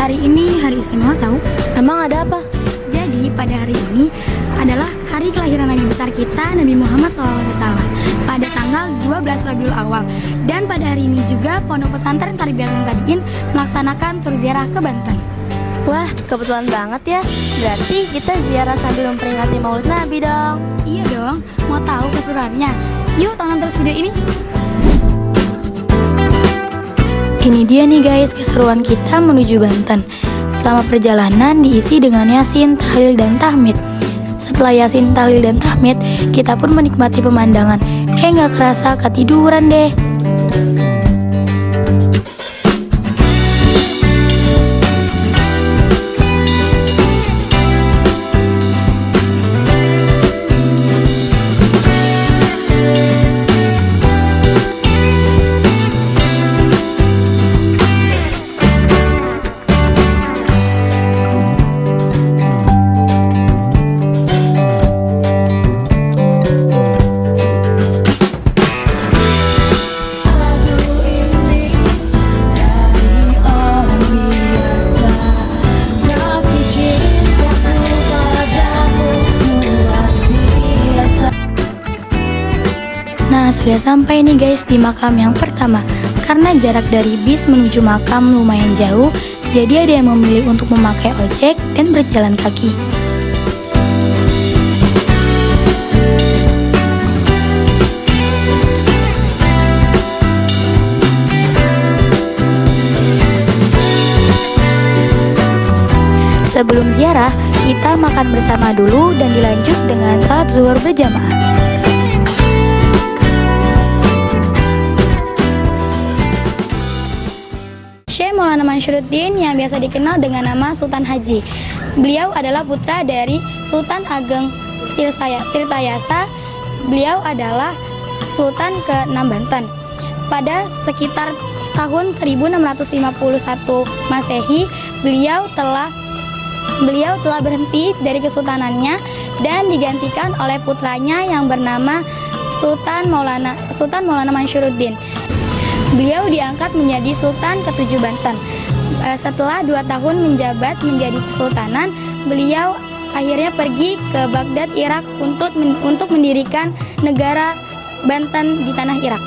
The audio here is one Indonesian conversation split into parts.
Hari ini hari istimewa tahu? Emang ada apa? Jadi pada hari ini adalah hari kelahiran Nabi besar kita, Nabi Muhammad SAW, pada tanggal 12 Rabiul Awal. Dan pada hari ini juga Pondok Pesantren Tarbiyatul Mubtadiin melaksanakan tur ziarah ke Banten. Wah, kebetulan banget ya. Berarti kita ziarah sambil memperingati Maulid Nabi dong. Iya dong, mau tahu keseruannya? Yuk tonton terus video ini. Ini dia nih guys, keseruan kita menuju Banten. Selama perjalanan diisi dengan Yasin, Tahlil, dan Tahmid. Setelah Yasin, Tahlil, dan Tahmid, kita pun menikmati pemandangan. Nggak kerasa ketiduran deh. Nah, sudah sampai nih guys di makam yang pertama. Karena jarak dari bis menuju makam lumayan jauh, jadi ada yang memilih untuk memakai ojek dan berjalan kaki. Sebelum ziarah, kita makan bersama dulu dan dilanjut dengan sholat zuhur berjamaah. Syekh Maulana Mansyuruddin yang biasa dikenal dengan nama Sultan Haji. Beliau adalah putra dari Sultan Ageng Tirtayasa. Beliau adalah Sultan ke-6 Banten. Pada sekitar tahun 1651 Masehi, beliau telah berhenti dari kesultanannya dan digantikan oleh putranya yang bernama Sultan Maulana Mansyuruddin. Beliau diangkat menjadi Sultan ke-7 Banten. Setelah 2 tahun menjabat menjadi kesultanan, beliau akhirnya pergi ke Baghdad, Irak untuk mendirikan negara Banten di tanah Irak.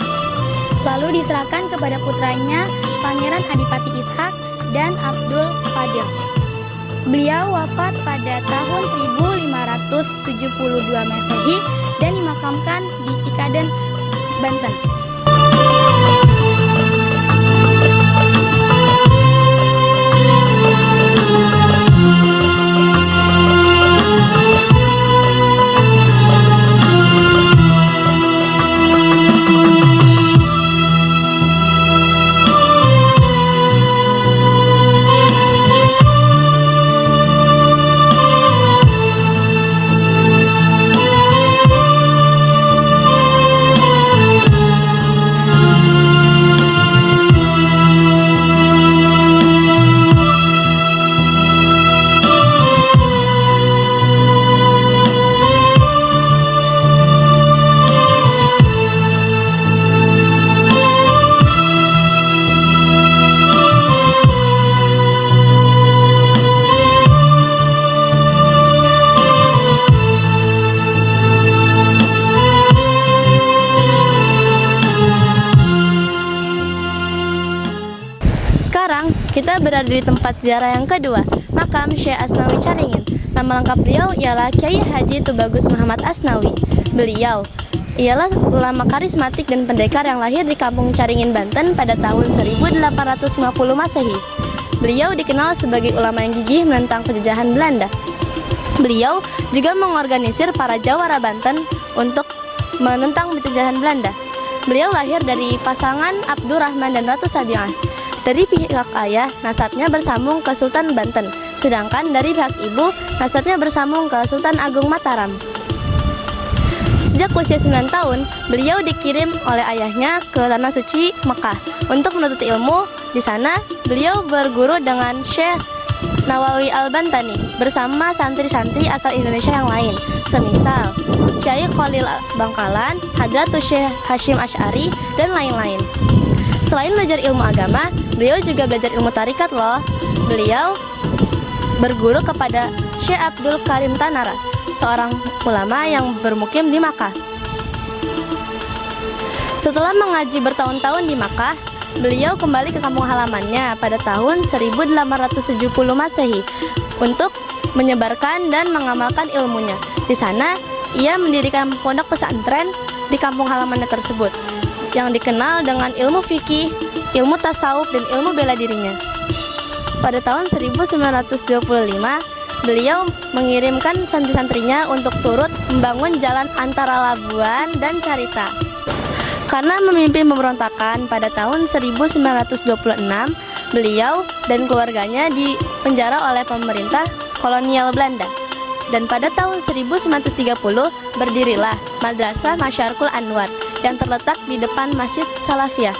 Lalu diserahkan kepada putranya Pangeran Adipati Ishak dan Abdul Fadil. Beliau wafat pada tahun 1572 Masehi dan dimakamkan di Cikaden, Banten. Sekarang kita berada di tempat ziarah yang kedua, makam Syekh Asnawi Caringin. Nama lengkap beliau ialah Kiai Haji Tubagus Muhammad Asnawi. Beliau ialah ulama karismatik dan pendekar yang lahir di kampung Caringin, Banten pada tahun 1850 Masehi. Beliau dikenal sebagai ulama yang gigih menentang penjajahan Belanda. Beliau juga mengorganisir para jawara Banten untuk menentang penjajahan Belanda. Beliau lahir dari pasangan Abdurrahman dan Ratu Sabi'ah. Dari pihak ayah, nasabnya bersambung ke Sultan Banten, sedangkan dari pihak ibu, nasabnya bersambung ke Sultan Agung Mataram. Sejak usia 9 tahun, beliau dikirim oleh ayahnya ke Tanah Suci Mekah untuk menuntut ilmu. Di sana, beliau berguru dengan Syekh Nawawi Al-Bantani bersama santri-santri asal Indonesia yang lain, semisal Kiai Khalil Bangkalan, Hadratus Syekh Hashim Asy'ari, dan lain-lain. Selain belajar ilmu agama, beliau juga belajar ilmu tarikat loh. beliau berguru kepada Syekh Abdul Karim Tanara, seorang ulama yang bermukim di Makkah. Setelah mengaji bertahun-tahun di Makkah, beliau kembali ke kampung halamannya pada tahun 1870 Masehi untuk menyebarkan dan mengamalkan ilmunya. Di sana, ia mendirikan pondok pesantren di kampung halamannya tersebut yang dikenal dengan ilmu fikih, ilmu tasawuf, dan ilmu bela dirinya. Pada tahun 1925, beliau mengirimkan santri-santrinya untuk turut membangun jalan antara Labuan dan Carita. Karena memimpin pemberontakan pada tahun 1926, beliau dan keluarganya dipenjara oleh pemerintah kolonial Belanda. Dan pada tahun 1930 berdirilah Madrasah Masyarikul Anwar yang terletak di depan Masjid Salafiyah.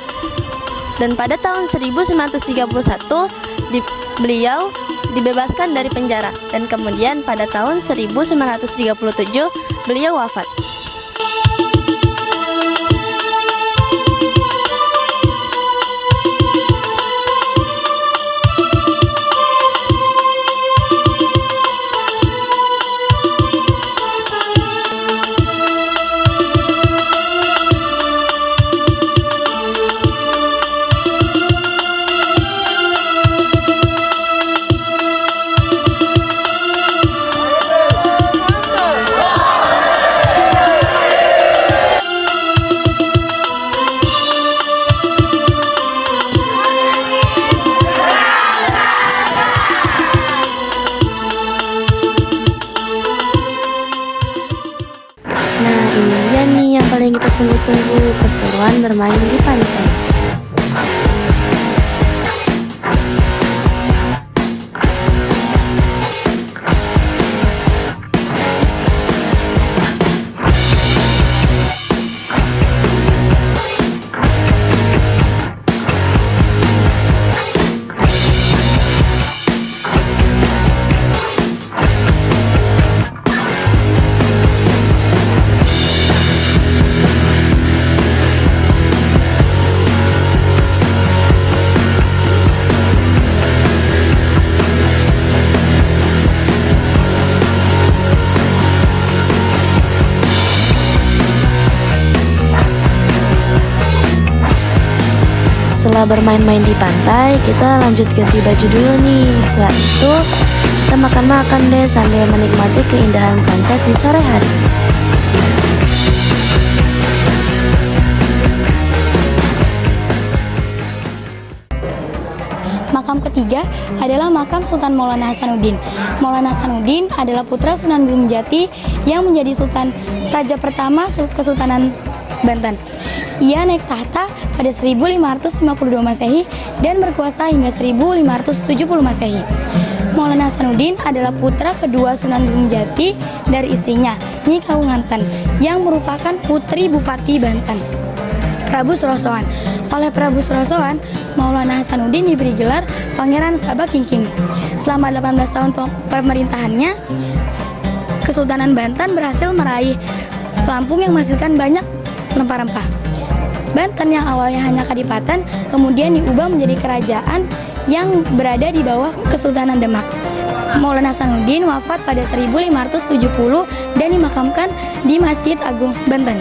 Dan pada tahun 1931 beliau dibebaskan dari penjara, dan kemudian pada tahun 1937 beliau wafat. Nah, ini dia nih yang paling kita tunggu-tunggu, keseruan bermain di pantai. Setelah bermain-main di pantai, kita lanjut ganti baju dulu nih. Setelah itu, kita makan-makan deh sambil menikmati keindahan sunset di sore hari. Makam ketiga adalah makam Sultan Maulana Hasanuddin. Maulana Hasanuddin adalah putra Sunan Gunung Jati yang menjadi sultan raja pertama Kesultanan Banten. Ia naik tahta pada 1552 Masehi dan berkuasa hingga 1570 Masehi. Maulana Hasanuddin adalah putra kedua Sunan Gunung Jati dari istrinya, Nyi Kawunganten, yang merupakan putri Bupati Banten, Prabu Srosoan. Oleh Prabu Srosoan, Maulana Hasanuddin diberi gelar Pangeran Sabah Kingking. Selama 18 tahun pemerintahannya, Kesultanan Banten berhasil meraih Lampung yang menghasilkan banyak rempah-rempah. Banten yang awalnya hanya kadipaten kemudian diubah menjadi kerajaan yang berada di bawah Kesultanan Demak. Maulana Hasanuddin wafat pada 1570 dan dimakamkan di Masjid Agung Banten.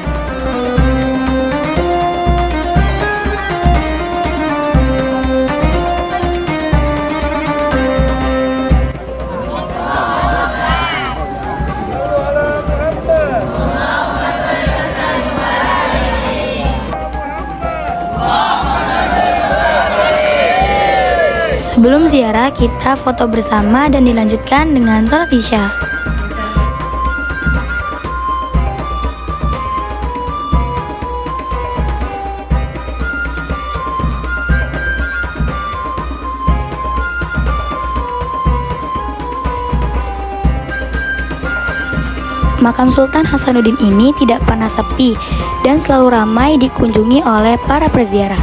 Sebelum ziarah, kita foto bersama dan dilanjutkan dengan sholat Isya. Makam Sultan Hasanuddin ini tidak pernah sepi dan selalu ramai dikunjungi oleh para peziarah,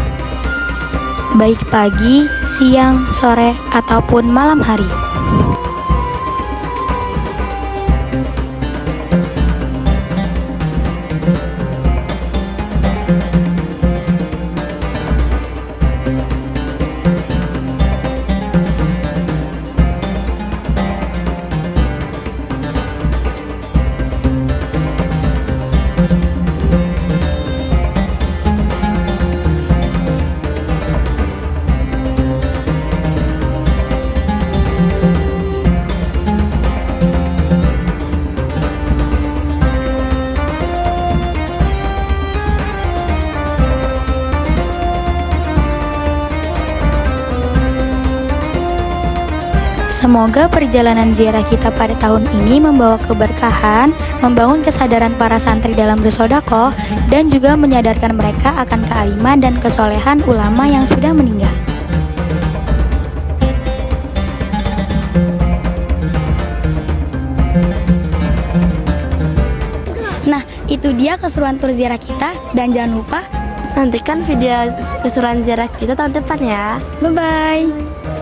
baik pagi, siang, sore, ataupun malam hari. Semoga perjalanan ziarah kita pada tahun ini membawa keberkahan, membangun kesadaran para santri dalam bersedekah, dan juga menyadarkan mereka akan kealiman dan kesolehan ulama yang sudah meninggal. Nah, itu dia keseruan tur ziarah kita, dan jangan lupa Nantikan video keseruan ziarah kita tahun depan ya. bye-bye.